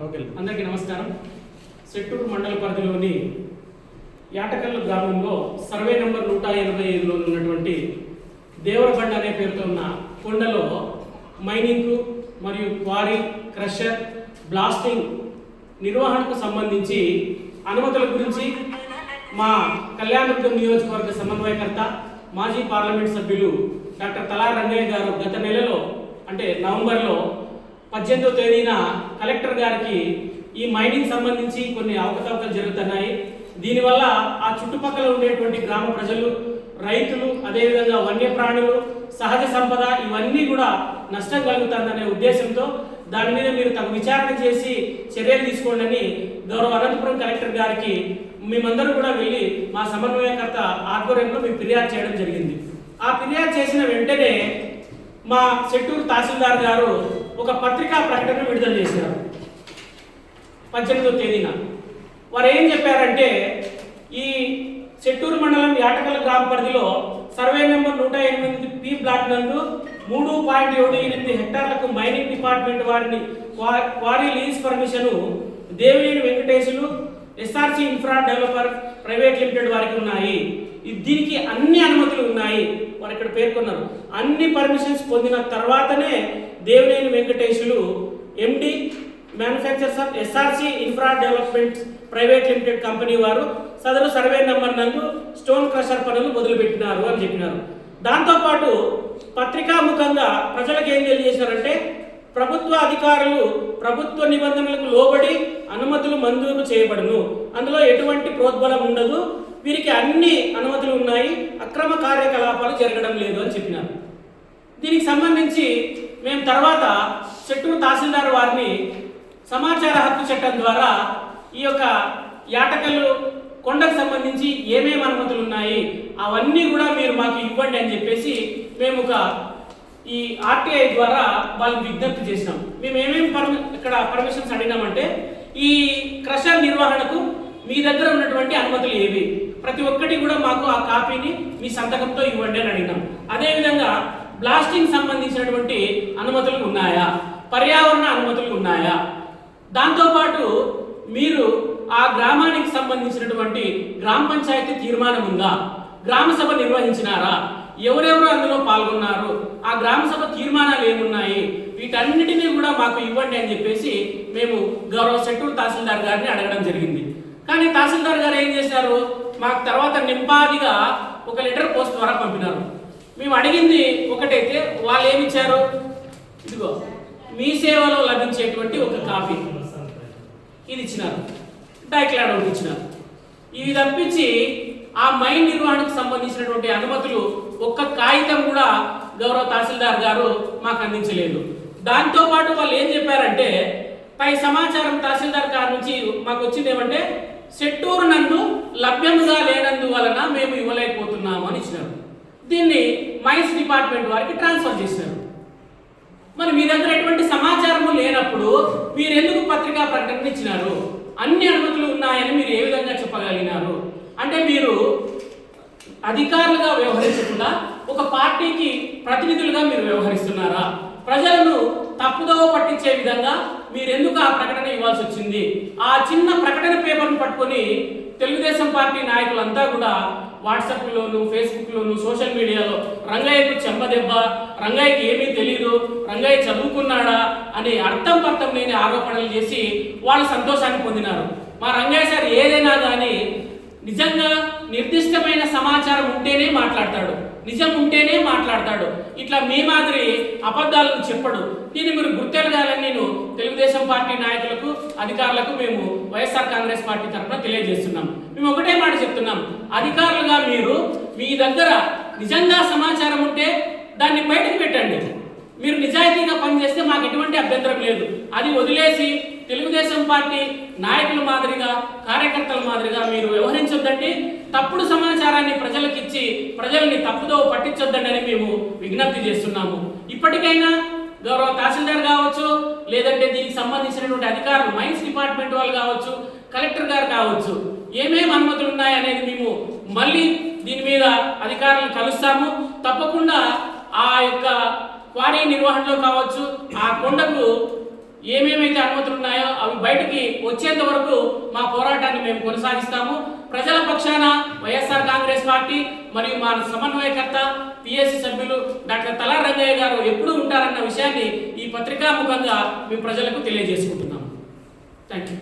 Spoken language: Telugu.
ఓకే, అందరికీ నమస్కారం. సెట్టూరు మండల పరిధిలోని యాటకల్లు గ్రామంలో సర్వే నెంబర్ 185లో ఉన్నటువంటి దేవరబండ అనే పేరుతో ఉన్న కొండలో మైనింగ్ మరియు క్వారీ, క్రషర్, బ్లాస్టింగ్ నిర్వహణకు సంబంధించి అనుమతుల గురించి మా కళ్యాణదుర్గం నియోజకవర్గ సమన్వయకర్త, మాజీ పార్లమెంట్ సభ్యులు డాక్టర్ తలారి రంగయ్య గారు గత నెలలో అంటే నవంబర్లో 18వ తేదీన కలెక్టర్ గారికి ఈ మైనింగ్ సంబంధించి కొన్ని అవకతవకలు జరుగుతున్నాయి, దీనివల్ల ఆ చుట్టుపక్కల ఉండేటువంటి గ్రామ ప్రజలు, రైతులు, అదేవిధంగా వన్యప్రాణులు, సహజ సంపద ఇవన్నీ కూడా నష్టం కలుగుతుందనే ఉద్దేశంతో దాని మీద మీరు తగు విచారణ చేసి చర్యలు తీసుకోండి అని గౌరవ అనంతపురం కలెక్టర్ గారికి మేమందరూ కూడా వెళ్ళి మా సమన్వయకర్త ఆధ్వర్యంలో మేము ఫిర్యాదు చేయడం జరిగింది. ఆ ఫిర్యాదు చేసిన వెంటనే మా సెట్టూరు తహసీల్దార్ గారు ఒక పత్రికా ప్రకటన విడుదల చేశారు 18వ తేదీన. వారు ఏం చెప్పారంటే, ఈ సెట్టూరు మండలం యాటకల్ గ్రామ పరిధిలో సర్వే నెంబర్ 108 పి బ్లాక్ నందు 3.78 హెక్టార్లకు మైనింగ్ డిపార్ట్మెంట్ వారిని quarry lease permission Devineni Venkatesulu SRC infra developer private limited వారికి ఉన్నాయి. దీనికి అన్ని అనుమతులు ఉన్నాయి. వారు ఇక్కడ పేర్కొన్నారు. అన్ని పర్మిషన్స్ పొందిన తర్వాతనే Devineni Venkatesulu MD manufactures of SRC infra development private limited company వారు సదరు సర్వే నెంబర్ నందు స్టోన్ క్రషర్ పనులు మొదలుపెట్టినారు అని చెప్పినారు. దాంతోపాటు పత్రికాముఖంగా ప్రజలకు ఏం తెలియజేశారంటే, ప్రభుత్వ అధికారులు ప్రభుత్వ నిబంధనలకు లోబడి అనుమతులు మంజూరు చేయబడును, అందులో ఎటువంటి ప్రోద్బలం ఉండదు, వీరికి అన్ని అనుమతులు ఉన్నాయి, అక్రమ కార్యకలాపాలు జరగడం లేదు అని చెప్పినారు. దీనికి సంబంధించి మేము తర్వాత సెట్టూరు తహసీల్దార్ వారిని సమాచార హక్కు చట్టం ద్వారా ఈ యొక్క యాటకల్లు కొండకు సంబంధించి ఏమేమి అనుమతులు ఉన్నాయి అవన్నీ కూడా మీరు మాకు ఇవ్వండి అని చెప్పేసి మేము ఒక ఈ ఆర్టీఐ ద్వారా వాళ్ళని విజ్ఞప్తి చేసినాం. మేము ఏమేమి ఇక్కడ పర్మిషన్స్ అడిగినామంటే, ఈ క్రషర్ నిర్వహణకు మీ దగ్గర ఉన్నటువంటి అనుమతులు ఏవి, ప్రతి ఒక్కటి కూడా మాకు ఆ కాపీని మీ సంతకంతో ఇవ్వండి అని అడిగినాం. అదేవిధంగా బ్లాస్టింగ్ సంబంధించినటువంటి అనుమతులు ఉన్నాయా, పర్యావరణ అనుమతులు ఉన్నాయా, దాంతోపాటు మీరు ఆ గ్రామానికి సంబంధించినటువంటి గ్రామ పంచాయతీ తీర్మానం ఉందా, గ్రామ సభ నిర్వహించినారా, ఎవరెవరు అందులో పాల్గొన్నారు, ఆ గ్రామ సభ తీర్మానాలు ఏమున్నాయి, వీటన్నిటినీ కూడా మాకు ఇవ్వండి అని చెప్పేసి మేము గౌరవ సెట్టూరు తహసీల్దార్ గారిని అడగడం జరిగింది. కానీ తహసీల్దార్ గారు ఏం చేశారు, మాకు తర్వాత నింపాదిగా ఒక లెటర్ పోస్ట్ ద్వారా పంపినారు. మేము అడిగింది ఒకటైతే వాళ్ళు ఏమి ఇచ్చారు, ఇదిగో మీ సేవలో లభించేటువంటి ఒక కాపీ ఇది ఇచ్చినారు, డైక్లాడ్ ఒకటి ఇచ్చినారు. ఇవి తప్పించి ఆ మైన్ నిర్వహణకు సంబంధించినటువంటి అనుమతులు ఒక్క కాగితం కూడా గౌరవ తహసీల్దార్ గారు మాకు అందించలేదు. దాంతోపాటు వాళ్ళు ఏం చెప్పారంటే, పై సమాచారం తహసీల్దార్ గారి నుంచి మాకు వచ్చింది ఏమంటే, సెట్టూరు నందు లభ్యముగా లేనందువలన మేము ఇవ్వలేకపోతున్నాము అని ఇచ్చినారు. దీన్ని మైన్స్ డిపార్ట్మెంట్ వారికి ట్రాన్స్ఫర్ చేశారు. మరి మీ దగ్గర ఎటువంటి సమాచారము లేనప్పుడు మీరు ఎందుకు పత్రికా ప్రకటన ఇచ్చినారు, అన్ని అనుమతులు ఉన్నాయని మీరు ఏ విధంగా చెప్పగలిగినారు అంటే, మీరు అధికారులుగా వ్యవహరించకుండా ఒక పార్టీకి ప్రతినిధులుగా మీరు వ్యవహరిస్తున్నారా, ప్రజలను తప్పుదోవ పట్టించే విధంగా మీరు ఎందుకు ఆ ప్రకటన ఇవ్వాల్సి వచ్చింది? ఆ చిన్న ప్రకటన పేపర్ను పట్టుకొని తెలుగుదేశం పార్టీ నాయకులంతా కూడా వాట్సాప్లోను, ఫేస్బుక్లోను, సోషల్ మీడియాలో రంగయ్యకు చెంపదెబ్బ, రంగయ్యకి ఏమీ తెలియదు, రంగయ్య చదువుకున్నాడా అని అర్థం పర్థం లేని ఆరోపణలు చేసి వాళ్ళు సంతోషాన్ని పొందినారు. మా రంగయ్య సార్ ఏదైనా కానీ నిజంగా నిర్దిష్టమైన సమాచారం ఉంటేనే మాట్లాడతాడు, నిజం ఉంటేనే మాట్లాడతాడు, ఇట్లా మీ మాదిరి అబద్ధాలను చెప్పడు. దీన్ని మీరు గుర్తెరగాలని నేను తెలుగుదేశం పార్టీ నాయకులకు, అధికారులకు మేము వైఎస్ఆర్ కాంగ్రెస్ పార్టీ తరఫున తెలియజేస్తున్నాం. మేము ఒకటే మాట చెప్తున్నాం, అధికారులుగా మీరు మీ దగ్గర నిజంగా సమాచారం ఉంటే దాన్ని బయటకు పెట్టండి. మీరు నిజాయితీగా పనిచేస్తే మాకు ఎటువంటి అభ్యంతరం లేదు. అది వదిలేసి తెలుగుదేశం పార్టీ నాయకుల మాదిరిగా, కార్యకర్తల మాదిరిగా మీరు వ్యవహరించొద్దండి. తప్పుడు సమాచారాన్ని ప్రజలకు ఇచ్చి ప్రజల్ని తప్పుదో పట్టించొద్దండి అని మేము విజ్ఞప్తి చేస్తున్నాము. ఇప్పటికైనా గౌరవ తహసీల్దార్ కావచ్చు, లేదంటే దీనికి సంబంధించినటువంటి అధికారులు, మైన్స్ డిపార్ట్మెంట్ వాళ్ళు కావచ్చు, కలెక్టర్ గారు కావచ్చు, ఏమేమి అనుమతులు ఉన్నాయనేది మేము మళ్ళీ దీని మీద అధికారులను కలుస్తాము. తప్పకుండా ఆ యొక్క క్వారీ నిర్వహణలో కావచ్చు, ఆ కొండకు ఏమేమైతే అనుమతులు ఉన్నాయో అవి బయటకి వచ్చేంత వరకు మా పోరాటాన్ని మేము కొనసాగిస్తాము. ప్రజల పక్షాన వైఎస్ఆర్ కాంగ్రెస్ పార్టీ మరియు మా సమన్వయకర్త పిఎస్సి సభ్యులు డాక్టర్ తలారి రంగయ్య గారు ఎప్పుడూ ఉంటారన్న విషయాన్ని ఈ పత్రికాముఖంగా మేము ప్రజలకు తెలియజేసుకుంటున్నాము. Thank you.